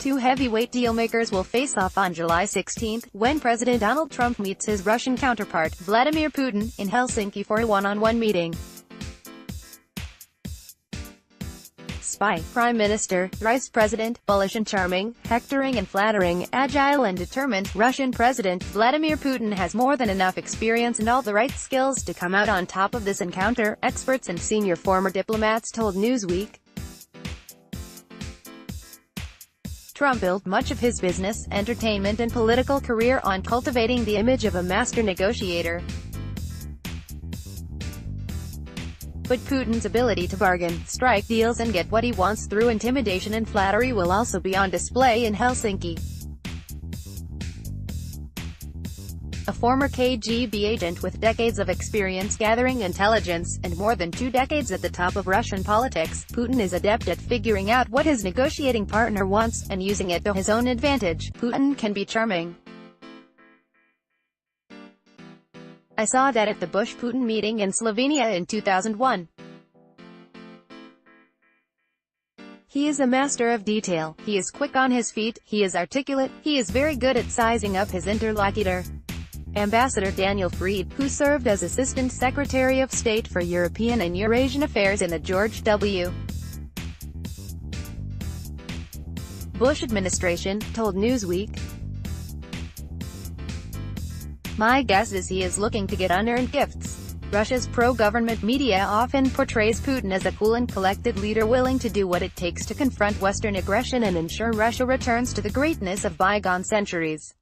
two heavyweight dealmakers will face off on July 16, when President Donald Trump meets his Russian counterpart, Vladimir Putin, in Helsinki for a one-on-one meeting. Spy, Prime Minister, Vice President, bullish and charming, hectoring and flattering, agile and determined, Russian President Vladimir Putin has more than enough experience and all the right skills to come out on top of this encounter, experts and senior former diplomats told Newsweek. Trump built much of his business, entertainment and political career on cultivating the image of a master negotiator. But Putin's ability to bargain, strike deals and get what he wants through intimidation and flattery will also be on display in Helsinki. A former KGB agent with decades of experience gathering intelligence, and more than 2 decades at the top of Russian politics, Putin is adept at figuring out what his negotiating partner wants, and using it to his own advantage. Putin can be charming. I saw that at the Bush-Putin meeting in Slovenia in 2001. He is a master of detail, he is quick on his feet, he is articulate, he is very good at sizing up his interlocutor. Ambassador Daniel Fried, who served as Assistant Secretary of State for European and Eurasian Affairs in the George W. Bush administration, told Newsweek. My guess is he is looking to get unearned gifts. Russia's pro-government media often portrays Putin as a cool and collected leader willing to do what it takes to confront Western aggression and ensure Russia returns to the greatness of bygone centuries.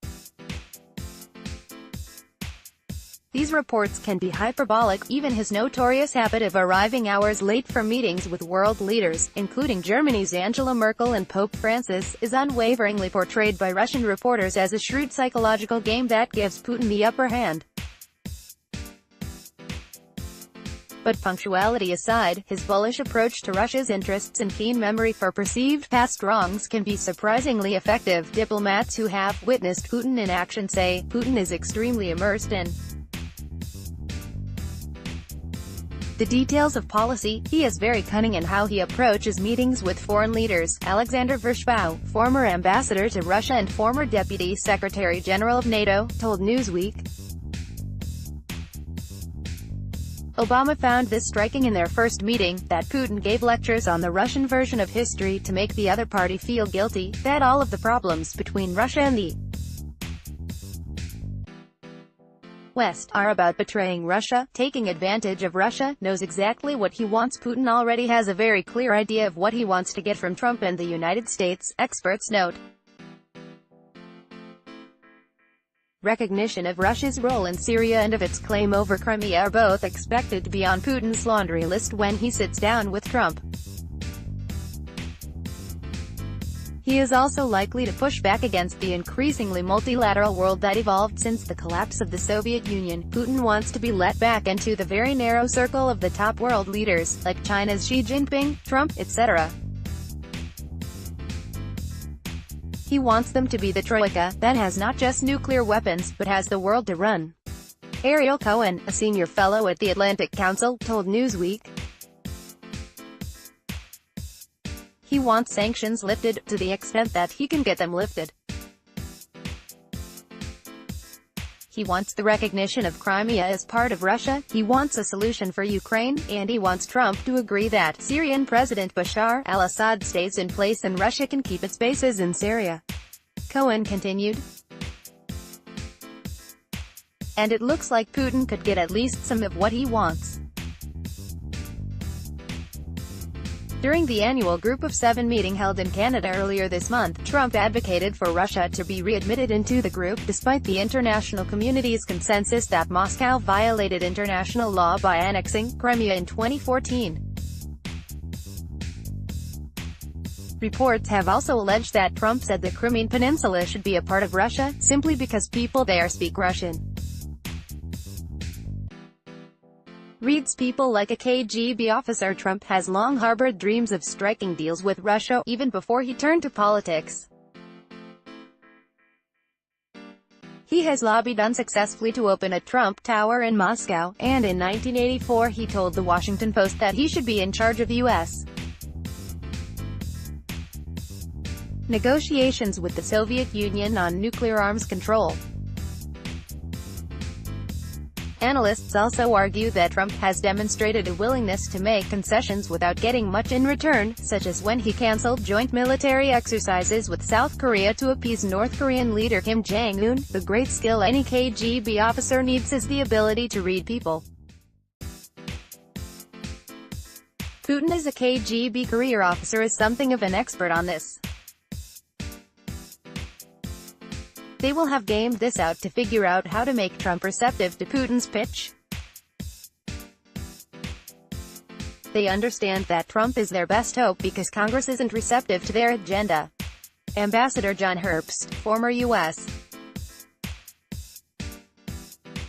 These reports can be hyperbolic. Even his notorious habit of arriving hours late for meetings with world leaders, including Germany's Angela Merkel and Pope Francis, is unwaveringly portrayed by Russian reporters as a shrewd psychological game that gives Putin the upper hand. But punctuality aside, his bullish approach to Russia's interests and keen memory for perceived past wrongs can be surprisingly effective. Diplomats who have witnessed Putin in action say, Putin is extremely immersed in the details of policy. He is very cunning in how he approaches meetings with foreign leaders. Alexander Vershbow, former ambassador to Russia and former Deputy Secretary General of NATO, told Newsweek. Obama found this striking in their first meeting, that Putin gave lectures on the Russian version of history to make the other party feel guilty, that all of the problems between Russia and the West are about betraying Russia, taking advantage of Russia, knows exactly what he wants. Putin already has a very clear idea of what he wants to get from Trump and the United States, experts note. Recognition of Russia's role in Syria and of its claim over Crimea are both expected to be on Putin's laundry list when he sits down with Trump. He is also likely to push back against the increasingly multilateral world that evolved since the collapse of the Soviet Union. Putin wants to be let back into the very narrow circle of the top world leaders, like China's Xi Jinping, Trump, etc. He wants them to be the troika, that has not just nuclear weapons, but has the world to run. Ariel Cohen, a senior fellow at the Atlantic Council, told Newsweek. He wants sanctions lifted, to the extent that he can get them lifted. He wants the recognition of Crimea as part of Russia, he wants a solution for Ukraine, and he wants Trump to agree that Syrian President Bashar al-Assad stays in place and Russia can keep its bases in Syria. Cohen continued. And it looks like Putin could get at least some of what he wants. During the annual Group of Seven meeting held in Canada earlier this month, Trump advocated for Russia to be readmitted into the group, despite the international community's consensus that Moscow violated international law by annexing Crimea in 2014. Reports have also alleged that Trump said the Crimean Peninsula should be a part of Russia, simply because people there speak Russian. Reads people like a KGB officer. Trump has long harbored dreams of striking deals with Russia, even before he turned to politics. He has lobbied unsuccessfully to open a Trump Tower in Moscow, and in 1984 he told The Washington Post that he should be in charge of U.S. negotiations with the Soviet Union on nuclear arms control. Analysts also argue that Trump has demonstrated a willingness to make concessions without getting much in return, such as when he canceled joint military exercises with South Korea to appease North Korean leader Kim Jong-un. The great skill any KGB officer needs is the ability to read people. Putin as a KGB career officer is something of an expert on this. They will have gamed this out to figure out how to make Trump receptive to Putin's pitch. They understand that Trump is their best hope because Congress isn't receptive to their agenda. Ambassador John Herbst, former U.S.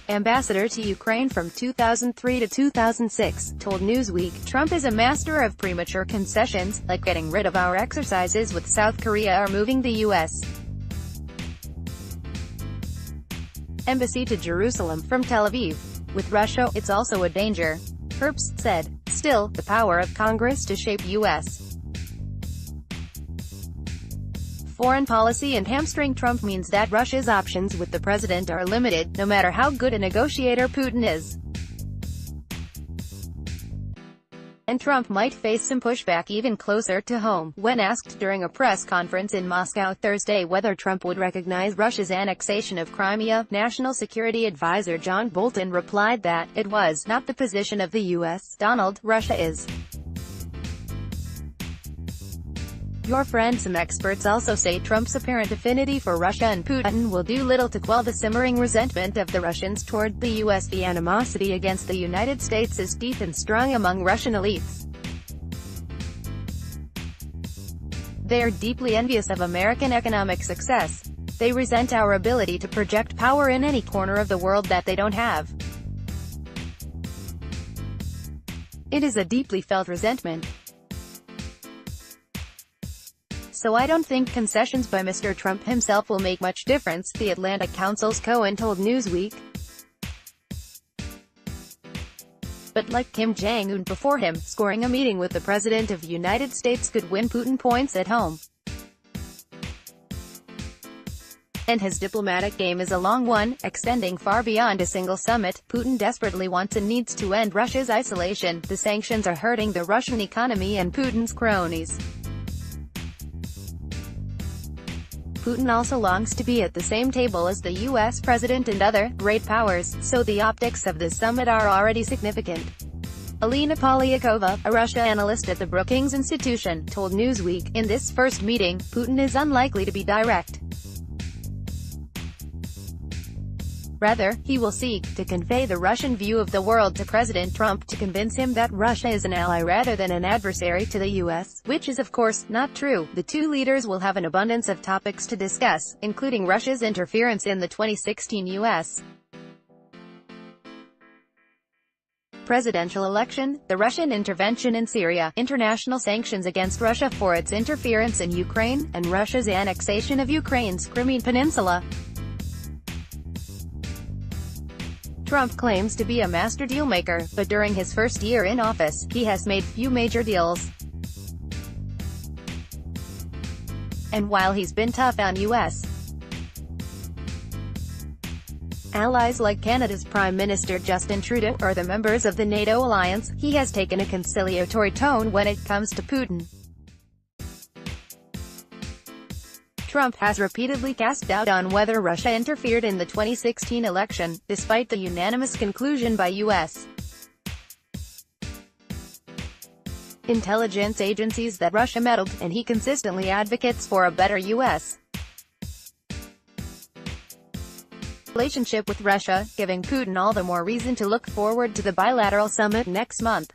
ambassador to Ukraine from 2003 to 2006, told Newsweek, "Trump is a master of premature concessions, like getting rid of our exercises with South Korea or moving the U.S. embassy to Jerusalem from Tel Aviv. With Russia, it's also a danger," Herbst said. Still, the power of Congress to shape U.S. foreign policy and hamstring Trump means that Russia's options with the president are limited, no matter how good a negotiator Putin is. And Trump might face some pushback even closer to home. When asked during a press conference in Moscow Thursday whether Trump would recognize Russia's annexation of Crimea, National Security Advisor John Bolton replied that, "It was not the position of the U.S., Donald, Russia is your friend." Some experts also say Trump's apparent affinity for Russia and Putin will do little to quell the simmering resentment of the Russians toward the U.S. The animosity against the United States is deep and strong among Russian elites. They are deeply envious of American economic success. They resent our ability to project power in any corner of the world that they don't have. It is a deeply felt resentment. So I don't think concessions by Mr. Trump himself will make much difference, the Atlantic Council's Cohen told Newsweek. But like Kim Jong-un before him, scoring a meeting with the President of the United States could win Putin points at home. And his diplomatic game is a long one, extending far beyond a single summit. Putin desperately wants and needs to end Russia's isolation. The sanctions are hurting the Russian economy and Putin's cronies. Putin also longs to be at the same table as the U.S. president and other great powers, so the optics of this summit are already significant. Alina Polyakova, a Russia analyst at the Brookings Institution, told Newsweek, "In this first meeting, Putin is unlikely to be direct. Rather, he will seek to convey the Russian view of the world to President Trump to convince him that Russia is an ally rather than an adversary to the U.S., which is of course not true." The two leaders will have an abundance of topics to discuss, including Russia's interference in the 2016 U.S. presidential election, the Russian intervention in Syria, international sanctions against Russia for its interference in Ukraine, and Russia's annexation of Ukraine's Crimean Peninsula. Trump claims to be a master dealmaker, but during his first year in office, he has made few major deals. And while he's been tough on U.S. allies like Canada's Prime Minister Justin Trudeau, or the members of the NATO alliance, he has taken a conciliatory tone when it comes to Putin. Trump has repeatedly cast doubt on whether Russia interfered in the 2016 election, despite the unanimous conclusion by U.S. intelligence agencies that Russia meddled, and he consistently advocates for a better U.S. relationship with Russia, giving Putin all the more reason to look forward to the bilateral summit next month.